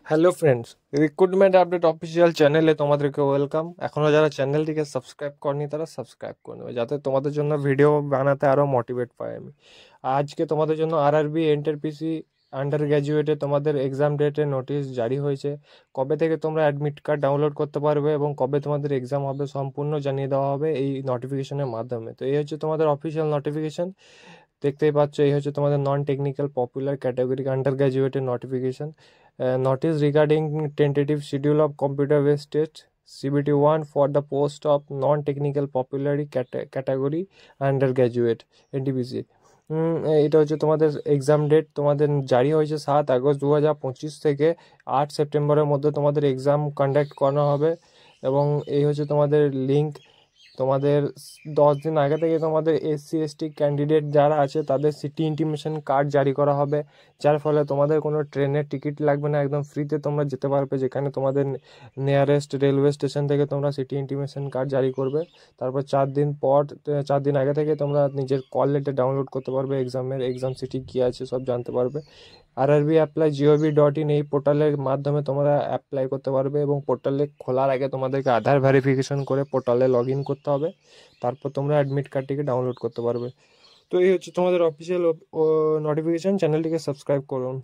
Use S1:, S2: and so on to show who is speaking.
S1: Hello friends, recruitment update official চ্যানেলে তোমাদেরকে welcome. এখনও যারা চ্যানেলটিকে সাবস্ক্রাইব করনি তারা সাবস্ক্রাইব করে নেবে, যাতে তোমাদের জন্য ভিডিও বানাতে আরও মোটিভেট পাই আমি। আজকে তোমাদের জন্য আরআরবি এনটিপিসি আন্ডার গ্র্যাজুয়েটে তোমাদের এক্সাম ডেটের নোটিশ জারি হয়েছে। কবে থেকে তোমরা অ্যাডমিট কার্ড ডাউনলোড করতে পারবে এবং কবে তোমাদের এক্সাম হবে সম্পূর্ণ জানিয়ে দেওয়া হবে এই নোটিফিকেশনের মাধ্যমে। তো এই হচ্ছে তোমাদের অফিসিয়াল নোটিফিকেশন। দেখতেই পাচ্ছ, এই হচ্ছে তোমাদের নন টেকনিক্যাল পপুলার ক্যাটাগরি আন্ডার গ্র্যাজুয়েটের notification. Notice regarding tentative schedule of computer-based test CBT-1 for the post of non-technical popularity category undergraduate NTPC। এটা হচ্ছে তোমাদের এক্সাম ডেট তোমাদের জারি হয়েছে 7 আগস্ট 2025 থেকে 8 সেপ্টেম্বরের মধ্যে তোমাদের এক্সাম কন্ডাক্ট করানো হবে। এবং এই হচ্ছে তোমাদের লিঙ্ক। তোমাদের 10 দিন আগে থেকে তোমাদের SC/ST ক্যান্ডিডেট যারা আছে তাদের সিটি ইন্টিমেশন কার্ড জারি করা হবে, যার ফলে তোমাদের কোনো ট্রেনের টিকিট লাগবে না, একদম ফ্রিতে তোমরা যেতে পারবে যেখানে তোমাদের নিয়ারেস্ট রেলওয়ে স্টেশন থেকে তোমরা সিটি ইন্টিমেশন কার্ড জারি করবে। তারপর 4 দিন পর 4 দিন আগে থেকে তোমরা নিজের কল লেটার ডাউনলোড করতে পারবে, এক্সাম সিটি কী আছে সব জানতে পারবে। RRBApply.gov.in এই পোর্টালের মাধ্যমে তোমরা অ্যাপ্লাই করতে পারবে এবং পোর্টালে খোলার আগে তোমাদেরকে আধার ভেরিফিকেশন করে পোর্টালে লগ ইন করতে হবে। তারপর তোমরা অ্যাডমিট কার্ডটিকে ডাউনলোড করতে পারবে। তো এই হচ্ছে তোমাদের অফিসিয়াল নোটিফিকেশন। চ্যানেলটিকে সাবস্ক্রাইব করুন।